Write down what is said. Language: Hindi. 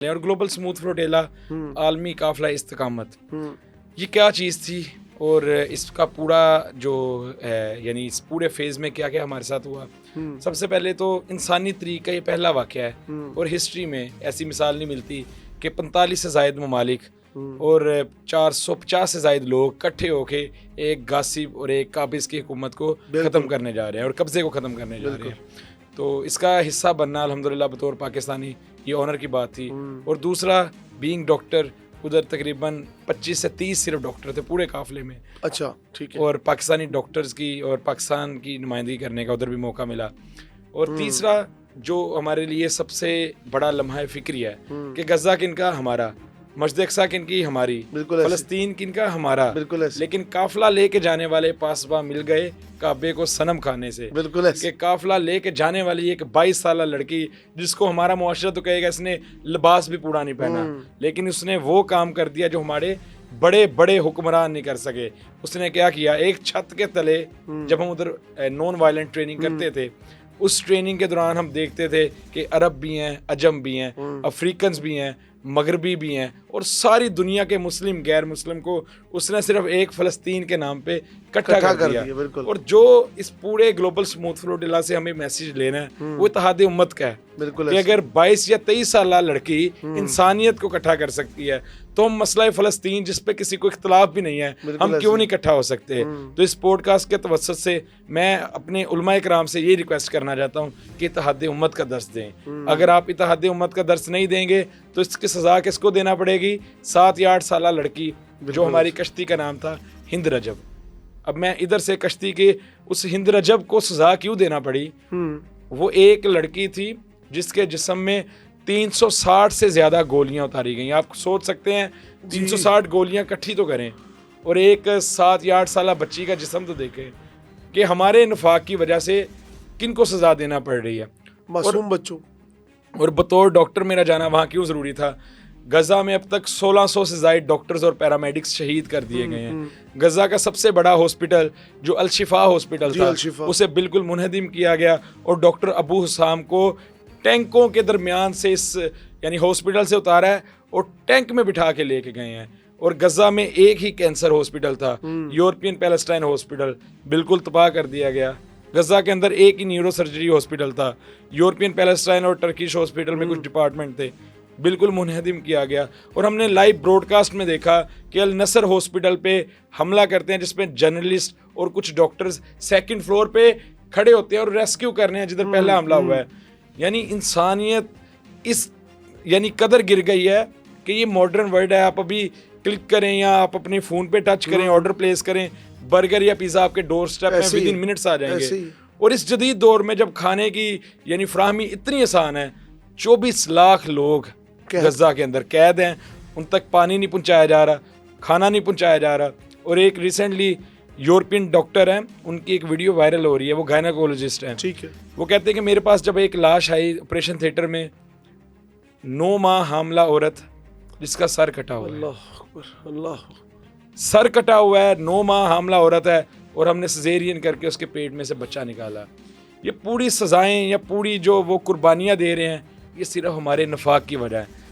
और ग्लोबल स्मूथ फ्लोटेला आलमी काफिला इस्तकामत, हम्म ये क्या चीज़ थी और इसका पूरा जो है यानी इस पूरे फेज़ में क्या क्या हमारे साथ हुआ। सबसे पहले तो इंसानी तरीक़ का ये पहला वाक़या है और हिस्ट्री में ऐसी मिसाल नहीं मिलती कि 45 से ज़ायद ममालिक और 450 से ज़ायद लोग इकट्ठे होके एक गासिब और एक काबिज़ की हुकूमत को ख़त्म करने जा रहे हैं और कब्ज़े को ख़त्म करने जा रहे हैं। तो इसका हिस्सा बनना अल्हम्दुलिल्लाह बतौर पाकिस्तानी ये ऑनर की बात थी। और दूसरा बीइंग डॉक्टर, उधर तकरीबन 25 से 30 सिर्फ डॉक्टर थे पूरे काफ़िले में। अच्छा, ठीक है। और पाकिस्तानी डॉक्टर्स की और पाकिस्तान की नुमाइंदगी करने का उधर भी मौका मिला। और तीसरा जो हमारे लिए सबसे बड़ा लम्हा फ़िक्री है कि गज़ा किनका, हमारा, मस्जिद अक्सा किनकी, हमारी, फ़लस्तीन किनका, हमारा, बिल्कुल ऐसे। लेकिन काफ़िला लेके जाने वाले पासबा मिल गए काबे को सनम खाने से। बिल्कुल ऐसे। कि काफ़िला लेके जाने वाली एक 22 साल लड़की जिसको हमारा मुआशरा तो कहेगा इसने लिबास भी पूरा नहीं पहना, लेकिन उसने वो काम कर दिया जो हमारे बड़े बड़े हुक्मरान नहीं कर सके। उसने क्या किया, एक छत के तले जब हम उधर नॉन वायलेंट ट्रेनिंग करते थे, उस ट्रेनिंग के दौरान हम देखते थे कि अरब भी हैं, अजम भी हैं, अफ्रीकन्स भी हैं, मगरबी भी हैं और सारी दुनिया के मुस्लिम गैर मुस्लिम को उसने सिर्फ एक फ़लस्तीन के नाम पे इकट्ठा कर दिया। और जो इस पूरे ग्लोबल स्मूथ फ्लोटिला से हमें मैसेज लेना है वो इत्तेहाद उम्मत का है कि अगर 22 या 23 साल लड़की इंसानियत को इकट्ठा कर सकती है तो हम मसला फ़लस्तीन जिस पे किसी को इख्तलाफ भी नहीं है हम क्यों नहीं इकट्ठा हो सकते। तो इस पॉडकास्ट के तवज्जुह से मैं अपने उलमा इकराम से ये रिक्वेस्ट करना चाहता हूँ कि इत्तेहाद उम्मत का दर्स दें। अगर आप इत्तेहाद उम्मत का दर्स नहीं देंगे तो इसकी सज़ा किसको देना पड़ेगी, 7 या 8 साल लड़की जो हमारी कश्ती का नाम था हिंद रजब। अब मैं इधर से कश्ती के उस हिंद रजब को सज़ा क्यों देना पड़ी, वो एक लड़की थी जिसके जिस्म में 360 से ज़्यादा गोलियां उतारी गई। आप सोच सकते हैं 360 गोलियां इकट्ठी तो करें और एक 7 या 8 साल बच्ची का जिस्म तो देखें कि हमारे नफाक की वजह से किनको सज़ा देना पड़ रही है, मासूम बच्चों। और बतौर डॉक्टर मेरा जाना वहाँ क्यों ज़रूरी था। गज़ा में अब तक 1600 से ज़ायद डॉक्टर्स और पैरामेडिक्स शहीद कर दिए गए हैं। गज़ा का सबसे बड़ा हॉस्पिटल जो अल-शिफा हॉस्पिटल था उसे बिल्कुल मुनहदिम किया गया और डॉक्टर अबू हुसाम को टैंकों के दरमियान से इस यानी हॉस्पिटल से उतारा है और टैंक में बिठा के लेके गए हैं। और गज़ा में एक ही कैंसर हॉस्पिटल था, यूरोपियन पैलेस्टाइन हॉस्पिटल, बिल्कुल तबाह कर दिया गया। गज़ा के अंदर एक ही न्यूरो सर्जरी हॉस्पिटल था, यूरोपियन पैलेस्टाइन और टर्किश हॉस्पिटल में कुछ डिपार्टमेंट थे, बिल्कुल मुनहदिम किया गया। और हमने लाइव ब्रॉडकास्ट में देखा कि अल नसर हॉस्पिटल पे हमला करते हैं जिसमें जर्नलिस्ट और कुछ डॉक्टर्स सेकंड फ्लोर पे खड़े होते हैं और रेस्क्यू करने हैं जिधर पहला हमला हुआ है। यानी इंसानियत इस यानी कदर गिर गई है कि ये मॉडर्न वर्ल्ड है, आप अभी क्लिक करें या आप अपने फ़ोन पे टच करें, ऑर्डर प्लेस करें, बर्गर या पिज़्ज़ा आपके डोर स्टेप में विद इन मिनट्स आ जाएंगे। और इस जदीद दौर में जब खाने की यानी फ्राहमी इतनी आसान है, 24 लाख लोग गज़ा के अंदर कैद हैं, उन तक पानी नहीं पहुंचाया जा रहा, खाना नहीं पहुंचाया जा रहा। और एक रिसेंटली यूरोपियन डॉक्टर हैं, उनकी एक वीडियो वायरल हो रही है, वो गायनेकोलॉजिस्ट हैं, ठीक है। वो कहते हैं कि मेरे पास जब एक लाश आई ऑपरेशन थिएटर में, 9 माह हामला औरत जिसका सर कटा हुआ है, सर कटा हुआ है, 9 माह हामला औरत है और हमने सिजेरियन करके उसके पेट में से बच्चा निकाला। ये पूरी सज़ाएं या पूरी जो वो कुर्बानियाँ दे रहे हैं ये सिर्फ हमारे नफाक की वजह है।